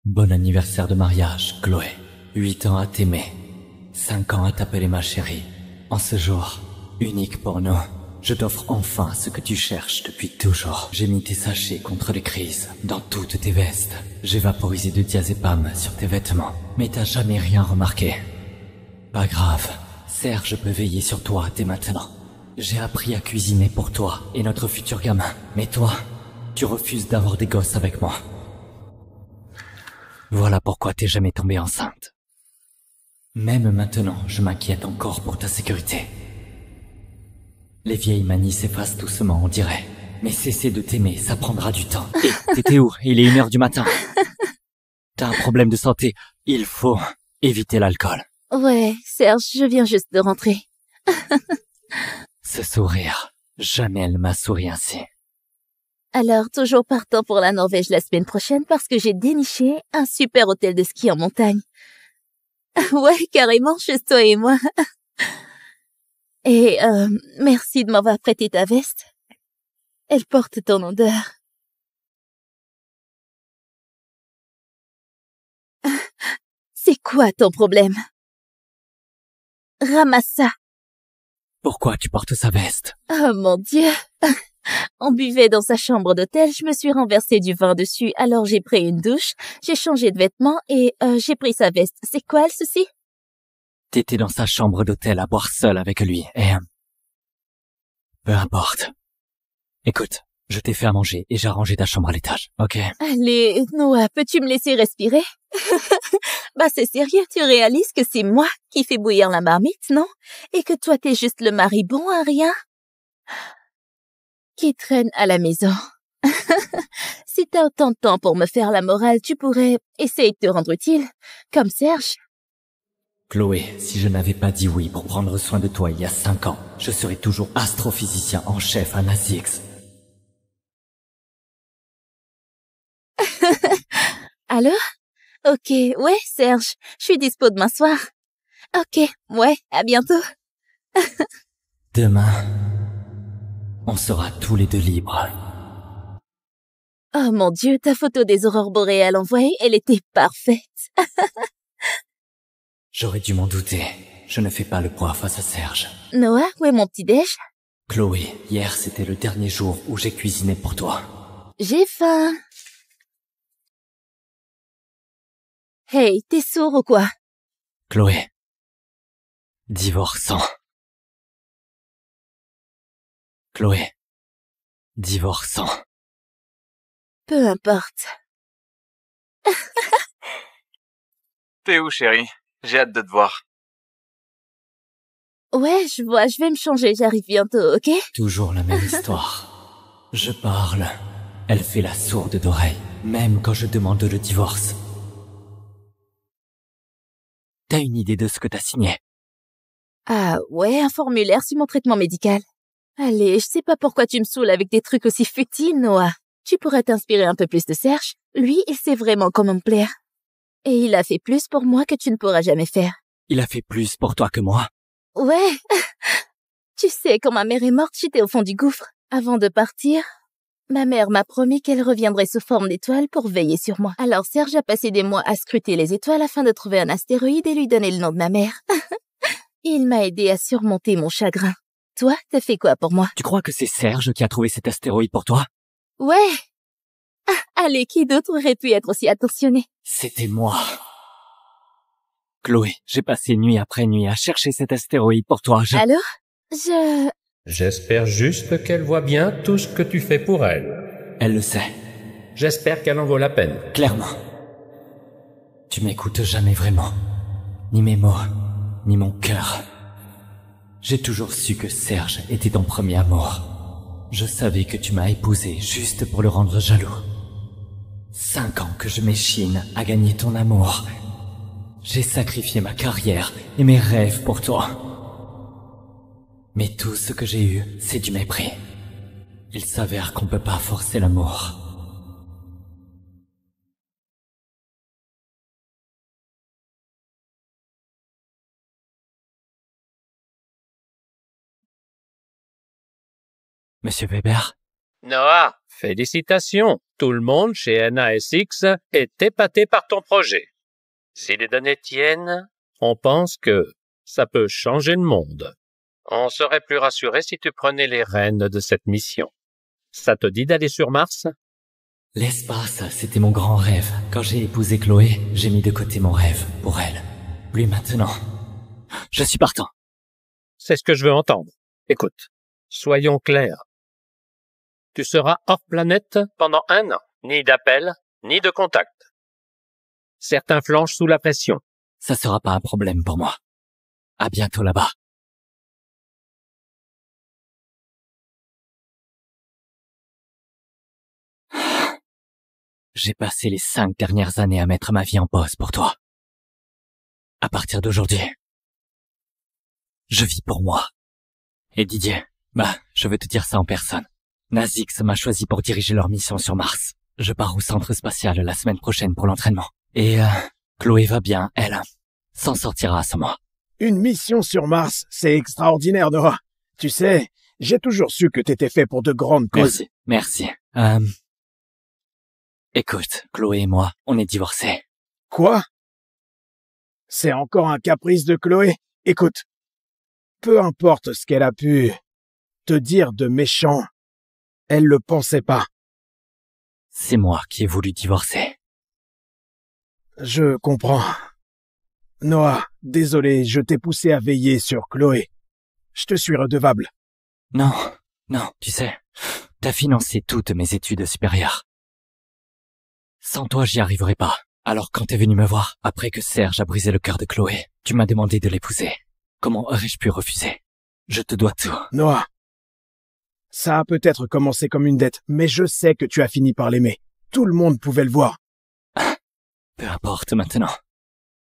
Bon anniversaire de mariage, Chloé. 8 ans à t'aimer. 5 ans à t'appeler ma chérie. En ce jour, unique pour nous, je t'offre enfin ce que tu cherches depuis toujours. J'ai mis tes sachets contre les crises dans toutes tes vestes. J'ai vaporisé du diazépam sur tes vêtements. Mais t'as jamais rien remarqué. Pas grave, Serge peut veiller sur toi dès maintenant. J'ai appris à cuisiner pour toi et notre futur gamin. Mais toi, tu refuses d'avoir des gosses avec moi. Voilà pourquoi t'es jamais tombée enceinte. Même maintenant, je m'inquiète encore pour ta sécurité. Les vieilles manies s'effacent doucement, on dirait. Mais cesser de t'aimer, ça prendra du temps. Et t'étais où? Il est 1 heure du matin. T'as un problème de santé. Il faut éviter l'alcool. Ouais, Serge, je viens juste de rentrer. Ce sourire, jamais elle m'a souri ainsi. Alors, toujours partant pour la Norvège la semaine prochaine parce que j'ai déniché un super hôtel de ski en montagne. Ouais, carrément, juste toi et moi. Et, merci de m'avoir prêté ta veste. Elle porte ton odeur. C'est quoi ton problème? Ramasse ça. Pourquoi tu portes sa veste? Oh mon Dieu. On buvait dans sa chambre d'hôtel, je me suis renversé du vin dessus, alors j'ai pris une douche, j'ai changé de vêtements et j'ai pris sa veste. C'est quoi ceci? T'étais dans sa chambre d'hôtel à boire seul avec lui et... peu importe. Écoute, je t'ai fait à manger et j'ai arrangé ta chambre à l'étage, ok? Allez, Noah, peux-tu me laisser respirer? Bah c'est sérieux, tu réalises que c'est moi qui fais bouillir la marmite, non? Et que toi t'es juste le mari bon à rien? Qui traîne à la maison. Si t'as autant de temps pour me faire la morale, tu pourrais essayer de te rendre utile, comme Serge. Chloé, si je n'avais pas dit oui pour prendre soin de toi il y a 5 ans, je serais toujours astrophysicien en chef à NASIX. Alors? Ok, ouais, Serge, je suis dispo demain soir. Ok, ouais, à bientôt. Demain, on sera tous les deux libres. Oh mon Dieu, ta photo des aurores boréales envoyée, elle était parfaite. J'aurais dû m'en douter. Je ne fais pas le poids face à Serge. Noah, où est mon petit-déj? Chloé, hier c'était le dernier jour où j'ai cuisiné pour toi. J'ai faim. Hey, t'es sourd ou quoi? Chloé. Divorçant. Chloé. Divorçant. Peu importe. T'es où, chérie? J'ai hâte de te voir. Ouais, je vois, je vais me changer, j'arrive bientôt, ok? Toujours la même histoire. Je parle. Elle fait la sourde d'oreille, même quand je demande le divorce. T'as une idée de ce que t'as signé? Ah ouais, un formulaire sur mon traitement médical. Allez, je sais pas pourquoi tu me saoules avec des trucs aussi futiles, Noah. Tu pourrais t'inspirer un peu plus de Serge. Lui, il sait vraiment comment me plaire. Et il a fait plus pour moi que tu ne pourras jamais faire. Il a fait plus pour toi que moi. Ouais. Tu sais, quand ma mère est morte, j'étais au fond du gouffre. Avant de partir, ma mère m'a promis qu'elle reviendrait sous forme d'étoile pour veiller sur moi. Alors Serge a passé des mois à scruter les étoiles afin de trouver un astéroïde et lui donner le nom de ma mère. Il m'a aidé à surmonter mon chagrin. Toi, t'as fait quoi pour moi? Tu crois que c'est Serge qui a trouvé cet astéroïde pour toi? Ouais. Ah, allez, qui d'autre aurait pu être aussi attentionné? C'était moi. Chloé, j'ai passé nuit après nuit à chercher cet astéroïde pour toi. Alors? J'espère juste qu'elle voit bien tout ce que tu fais pour elle. Elle le sait. J'espère qu'elle en vaut la peine. Clairement. Tu m'écoutes jamais vraiment. Ni mes mots, ni mon cœur. J'ai toujours su que Serge était ton premier amour. Je savais que tu m'as épousé juste pour le rendre jaloux. 5 ans que je m'échine à gagner ton amour. J'ai sacrifié ma carrière et mes rêves pour toi. Mais tout ce que j'ai eu, c'est du mépris. Il s'avère qu'on peut pas forcer l'amour. Monsieur Weber? Noah, félicitations. Tout le monde chez NASX est épaté par ton projet. Si les données tiennent, on pense que ça peut changer le monde. On serait plus rassuré si tu prenais les rênes de cette mission. Ça te dit d'aller sur Mars? L'espace, c'était mon grand rêve. Quand j'ai épousé Chloé, j'ai mis de côté mon rêve pour elle. Lui maintenant, je suis partant. C'est ce que je veux entendre. Écoute, soyons clairs. Tu seras hors planète pendant 1 an. Ni d'appel, ni de contact. Certains flanchent sous la pression. Ça sera pas un problème pour moi. À bientôt là-bas. J'ai passé les 5 dernières années à mettre ma vie en pause pour toi. À partir d'aujourd'hui, je vis pour moi. Et Didier, je veux te dire ça en personne. NASX m'a choisi pour diriger leur mission sur Mars. Je pars au centre spatial la semaine prochaine pour l'entraînement. Et Chloé va bien, elle s'en sortira sans moi. Une mission sur Mars, c'est extraordinaire, Noah. Tu sais, j'ai toujours su que t'étais fait pour de grandes causes. Merci. Écoute, Chloé et moi, on est divorcés. Quoi? C'est encore un caprice de Chloé? Écoute, peu importe ce qu'elle a pu te dire de méchant, elle le pensait pas. C'est moi qui ai voulu divorcer. Je comprends. Noah, désolé, je t'ai poussé à veiller sur Chloé. Je te suis redevable. Non, tu sais, t'as financé toutes mes études supérieures. Sans toi, j'y arriverais pas. Alors quand t'es venu me voir, après que Serge a brisé le cœur de Chloé, tu m'as demandé de l'épouser. Comment aurais-je pu refuser? Je te dois tout. Noah, ça a peut-être commencé comme une dette, mais je sais que tu as fini par l'aimer. Tout le monde pouvait le voir. Peu importe maintenant.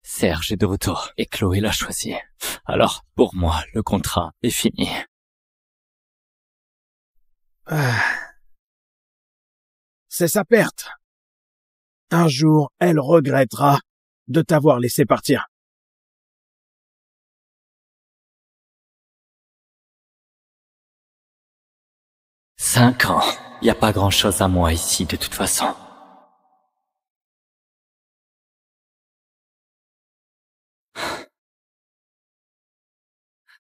Serge est de retour et Chloé l'a choisi. Alors, pour moi, le contrat est fini. C'est sa perte. Un jour, elle regrettera de t'avoir laissé partir. « 5 ans. Y a pas grand-chose à moi ici, de toute façon. »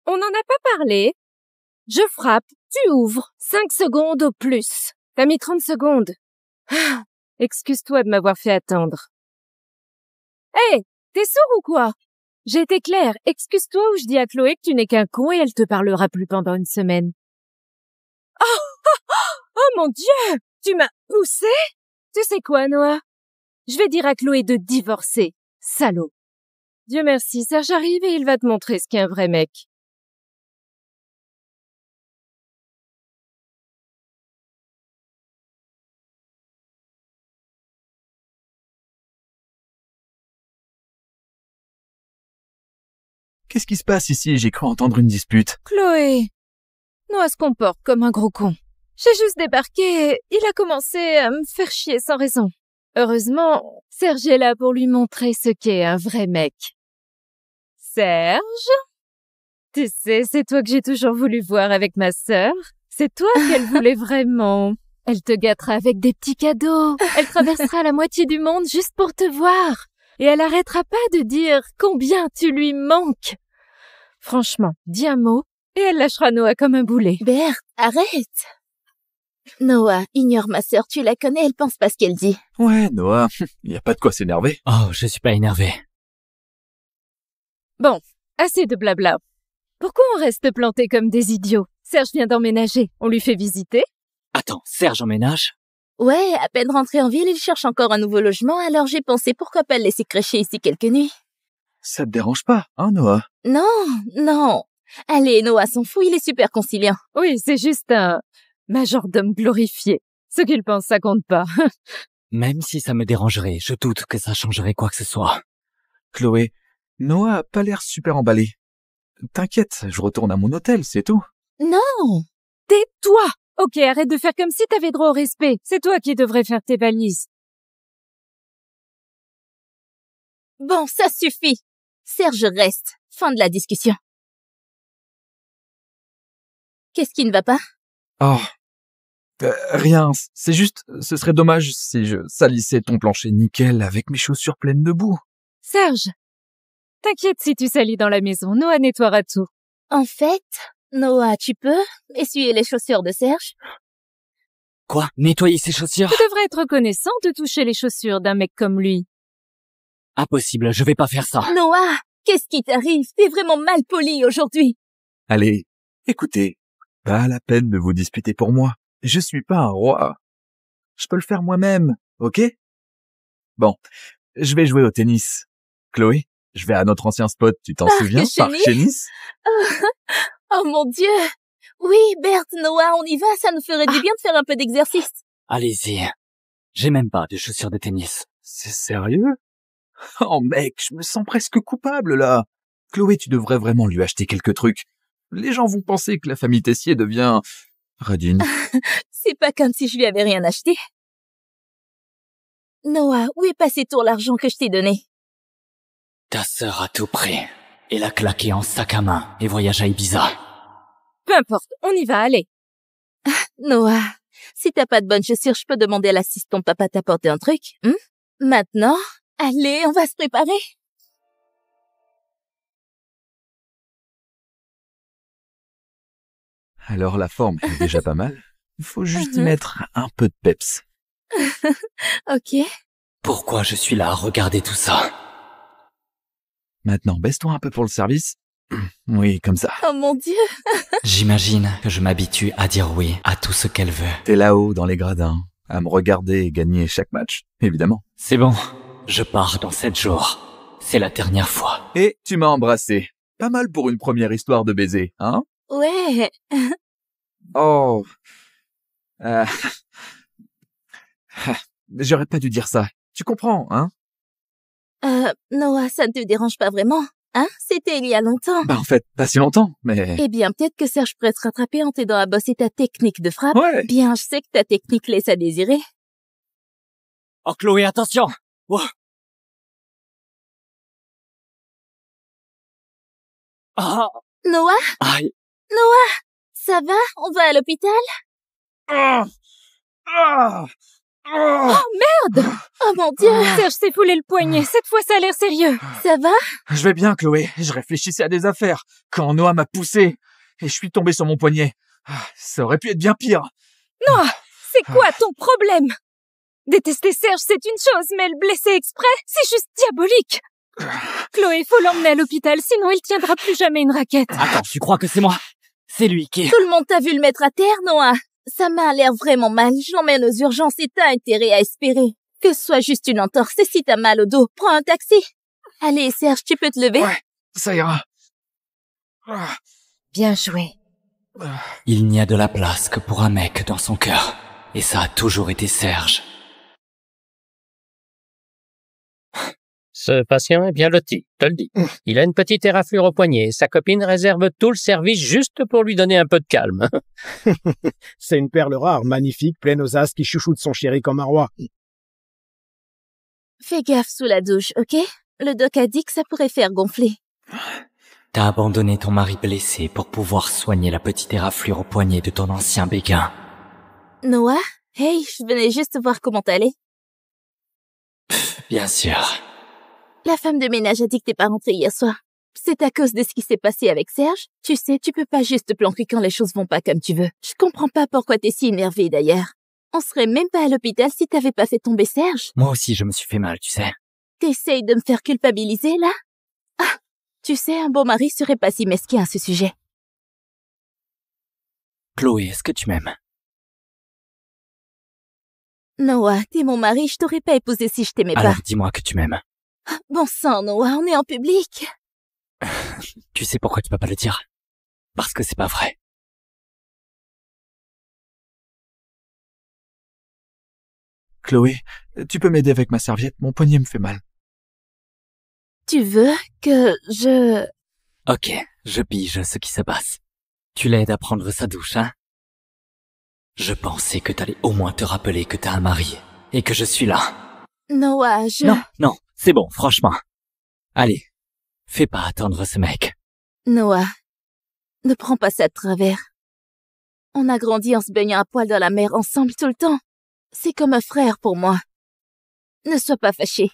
On n'en a pas parlé. Je frappe, tu ouvres. 5 secondes au plus. T'as mis 30 secondes. Excuse-toi de m'avoir fait attendre. Hé, t'es sourd ou quoi? J'ai été claire. Excuse-toi ou je dis à Chloé que tu n'es qu'un con et elle te parlera plus pendant une semaine. Oh mon Dieu! Tu m'as poussé? Tu sais quoi, Noah? Je vais dire à Chloé de divorcer. Salaud. Dieu merci, Serge arrive et il va te montrer ce qu'est un vrai mec. Qu'est-ce qui se passe ici? J'ai cru entendre une dispute. Chloé. Noah se comporte comme un gros con. J'ai juste débarqué et il a commencé à me faire chier sans raison. Heureusement, Serge est là pour lui montrer ce qu'est un vrai mec. Serge? Tu sais, c'est toi que j'ai toujours voulu voir avec ma sœur. C'est toi qu'elle voulait vraiment. Elle te gâtera avec des petits cadeaux. Elle traversera la moitié du monde juste pour te voir. Et elle arrêtera pas de dire combien tu lui manques. Franchement, dis un mot et elle lâchera Noah comme un boulet. Berthe, arrête. Noah, ignore ma sœur, tu la connais, elle pense pas ce qu'elle dit. Ouais, Noah, y a pas de quoi s'énerver. Oh, je suis pas énervé. Bon, assez de blabla. Pourquoi on reste plantés comme des idiots? Serge vient d'emménager, on lui fait visiter? Attends, Serge emménage? Ouais, à peine rentré en ville, il cherche encore un nouveau logement, alors j'ai pensé pourquoi pas le laisser crècher ici quelques nuits. Ça te dérange pas, hein, Noah? Non. Allez, Noah s'en fout, il est super conciliant. Oui, c'est juste un majordome glorifié. Ce qu'il pense, ça compte pas. Même si ça me dérangerait, je doute que ça changerait quoi que ce soit. Chloé, Noah a pas l'air super emballé. T'inquiète, je retourne à mon hôtel, c'est tout. Non. Tais-toi! Ok, arrête de faire comme si t'avais droit au respect. C'est toi qui devrais faire tes valises. Bon, ça suffit. Serge reste. Fin de la discussion. Qu'est-ce qui ne va pas? Oh, Rien, c'est juste, ce serait dommage si je salissais ton plancher nickel avec mes chaussures pleines de boue. Serge, t'inquiète si tu salis dans la maison, Noah nettoiera tout. En fait, Noah, tu peux essuyer les chaussures de Serge? Quoi? Nettoyer ses chaussures? Tu devrais être reconnaissant de toucher les chaussures d'un mec comme lui. Impossible, je vais pas faire ça. Noah, qu'est-ce qui t'arrive? T'es vraiment mal poli aujourd'hui. Allez, écoutez, pas la peine de vous disputer pour moi. Je suis pas un roi. Je peux le faire moi-même, ok? Bon, je vais jouer au tennis. Chloé, je vais à notre ancien spot, tu t'en souviens? Parc chez Nice? Oh mon Dieu! Oui, Berthe, Noah, on y va, ça nous ferait du bien de faire un peu d'exercice. Allez-y. J'ai même pas de chaussures de tennis. C'est sérieux? Oh mec, je me sens presque coupable là. Chloé, tu devrais vraiment lui acheter quelques trucs. Les gens vont penser que la famille Tessier devient... radine. C'est pas comme si je lui avais rien acheté. Noah, où est passé tout l'argent que je t'ai donné? Ta sœur a tout pris. Et l'a claqué en sac à main et voyage à Ibiza. Peu importe, on y va, allez. Noah, si t'as pas de bonnes chaussures, je peux demander à l'assistant de papa t'apporter un truc, Maintenant, allez, on va se préparer. Alors la forme est déjà pas mal. Il faut juste y mettre un peu de peps. Ok. Pourquoi je suis là à regarder tout ça? Maintenant, baisse-toi un peu pour le service. Oui, comme ça. Oh mon Dieu. J'imagine que je m'habitue à dire oui à tout ce qu'elle veut. T'es là-haut dans les gradins, à me regarder et gagner chaque match, évidemment. C'est bon, je pars dans 7 jours. C'est la dernière fois. Et tu m'as embrassé. Pas mal pour une première histoire de baiser, hein? Ouais. Oh. J'aurais pas dû dire ça. Tu comprends, hein? Noah, ça ne te dérange pas vraiment, hein? C'était il y a longtemps. Bah en fait, pas si longtemps, mais... Eh bien, peut-être que Serge pourrait te rattraper en t'aidant à bosser ta technique de frappe. Ouais. Bien, je sais que ta technique laisse à désirer. Oh Chloé, attention! Oh. Ah, Noah? aïe. Noah? Ça va? On va à l'hôpital? Ah. Ah. Ah. Oh merde! Oh mon Dieu! Serge s'est foulé le poignet, cette fois ça a l'air sérieux. Ça va? Je vais bien, Chloé. Je réfléchissais à des affaires quand Noah m'a poussé et je suis tombé sur mon poignet. Ça aurait pu être bien pire. Noah, c'est quoi ton problème? Détester Serge, c'est une chose, mais le blesser exprès, c'est juste diabolique. Chloé, faut l'emmener à l'hôpital, sinon il tiendra plus jamais une raquette. Attends, tu crois que c'est moi? C'est lui qui... Tout le monde t'a vu le mettre à terre, Noah? Ça m'a l'air vraiment mal. Je l'emmène aux urgences et t'as intérêt à espérer que ce soit juste une entorse. Et si t'as mal au dos, prends un taxi. Allez, Serge, tu peux te lever? Ouais, ça ira. Ah. Bien joué. Il n'y a de la place que pour un mec dans son cœur. Et ça a toujours été Serge. Ce patient est bien loti, te le dis. Il a une petite éraflure au poignet. Sa copine réserve tout le service juste pour lui donner un peu de calme. C'est une perle rare, magnifique, pleine aux as qui chouchoute son chéri comme un roi. Fais gaffe sous la douche, ok? Le doc a dit que ça pourrait faire gonfler. T'as abandonné ton mari blessé pour pouvoir soigner la petite éraflure au poignet de ton ancien béguin. Noah? Hey, je venais juste voir comment t'allais. Bien sûr. La femme de ménage a dit que t'es pas rentrée hier soir. C'est à cause de ce qui s'est passé avec Serge. Tu sais, tu peux pas juste te planquer quand les choses vont pas comme tu veux. Je comprends pas pourquoi t'es si énervée d'ailleurs. On serait même pas à l'hôpital si t'avais pas fait tomber Serge. Moi aussi, je me suis fait mal, tu sais. T'essayes de me faire culpabiliser, là? Ah, tu sais, un bon mari serait pas si mesquin à ce sujet. Chloé, est-ce que tu m'aimes? Noah, t'es mon mari, je t'aurais pas épousé si je t'aimais pas. Alors dis-moi que tu m'aimes. Bon sang, Noah, on est en public. Tu sais pourquoi tu peux pas le dire? Parce que c'est pas vrai. Chloé, tu peux m'aider avec ma serviette? Mon poignet me fait mal. Tu veux que je... Ok, je pige ce qui se passe. Tu l'aides à prendre sa douche, hein? Je pensais que t'allais au moins te rappeler que t'as un mari et que je suis là. Noah, je... Non, c'est bon, franchement. Allez, fais pas attendre ce mec. Noah, ne prends pas ça de travers. On a grandi en se baignant à poil dans la mer ensemble tout le temps. C'est comme un frère pour moi. Ne sois pas fâché.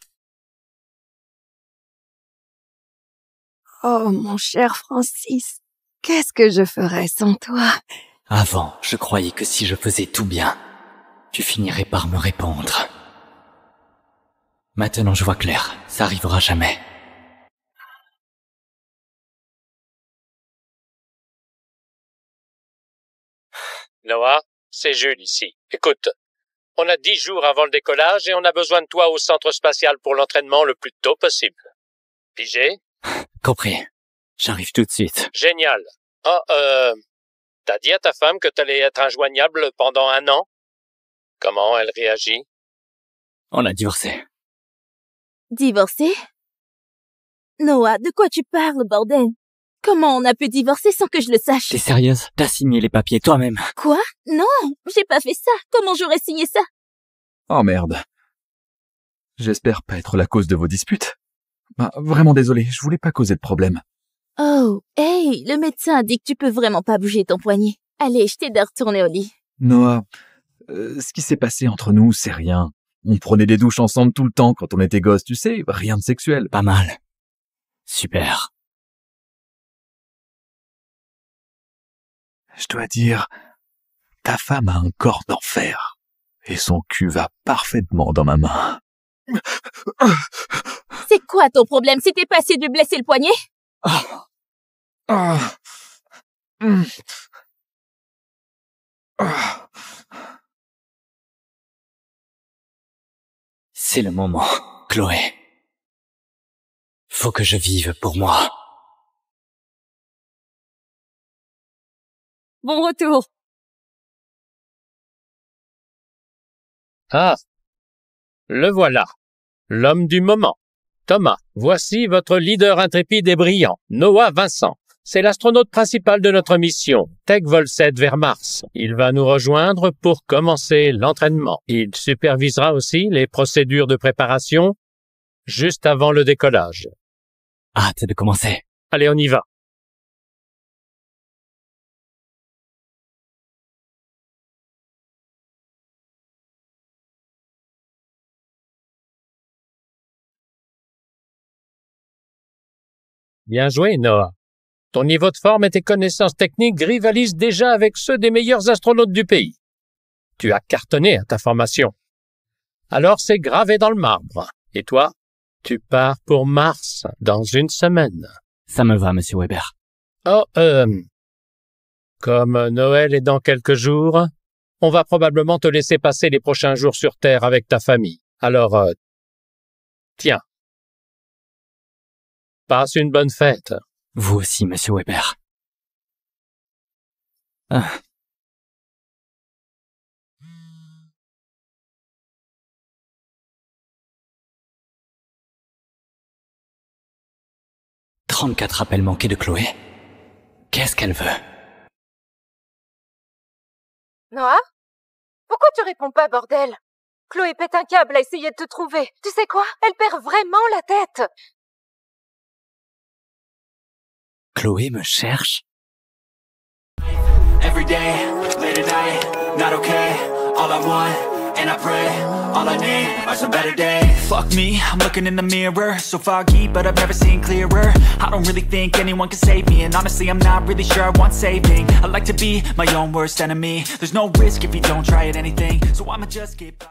Oh, mon cher Francis, qu'est-ce que je ferais sans toi? Avant, je croyais que si je faisais tout bien, tu finirais par me répondre. Maintenant, je vois clair, ça arrivera jamais. Noah, c'est Jules ici. Écoute, on a 10 jours avant le décollage et on a besoin de toi au centre spatial pour l'entraînement le plus tôt possible. Pigé? Compris. J'arrive tout de suite. Génial. Oh, t'as dit à ta femme que t'allais être injoignable pendant 1 an? Comment elle réagit? On a divorcé. Divorcé? Noah, de quoi tu parles, bordel? Comment on a pu divorcer sans que je le sache? T'es sérieuse? T'as signé les papiers toi-même? Quoi? Non, j'ai pas fait ça. Comment j'aurais signé ça? Oh merde. J'espère pas être la cause de vos disputes. Bah, vraiment désolé, je voulais pas causer de problème. Oh, hey, le médecin a dit que tu peux vraiment pas bouger ton poignet. Allez, je t'aide à retourner au lit. Noah, ce qui s'est passé entre nous, c'est rien. On prenait des douches ensemble tout le temps quand on était gosses, tu sais, rien de sexuel. Pas mal. Super. Je dois dire, ta femme a un corps d'enfer. Et son cul va parfaitement dans ma main. C'est quoi ton problème? C'était pas assez de lui blesser le poignet? C'est le moment, Chloé. Faut que je vive pour moi. Bon retour. Ah, le voilà. L'homme du moment. Thomas, voici votre leader intrépide et brillant, Noah Vincent. C'est l'astronaute principal de notre mission, Tech Vol 7 vers Mars. Il va nous rejoindre pour commencer l'entraînement. Il supervisera aussi les procédures de préparation juste avant le décollage. Hâte de commencer. Allez, on y va. Bien joué, Noah. Ton niveau de forme et tes connaissances techniques rivalisent déjà avec ceux des meilleurs astronautes du pays. Tu as cartonné à ta formation. Alors c'est gravé dans le marbre. Et toi, tu pars pour Mars dans 1 semaine. Ça me va, monsieur Weber. Oh, comme Noël est dans quelques jours, on va probablement te laisser passer les prochains jours sur Terre avec ta famille. Alors, tiens. Passe une bonne fête. Vous aussi, monsieur Weber. Ah. « 34 appels manqués de Chloé. Qu'est-ce qu'elle veut? Noah? Pourquoi tu réponds pas, bordel? Chloé pète un câble à essayer de te trouver. Tu sais quoi? Elle perd vraiment la tête. Chloé me cherche? Every day, late at night, not okay. All I want, and I pray, all I need are some better days. Fuck me, I'm looking in the mirror, so foggy, but I've never seen clearer. I don't really think anyone can save me, and honestly I'm not really sure I want saving. I like to be my own worst enemy. There's no risk if you don't try at anything, so I'ma just keep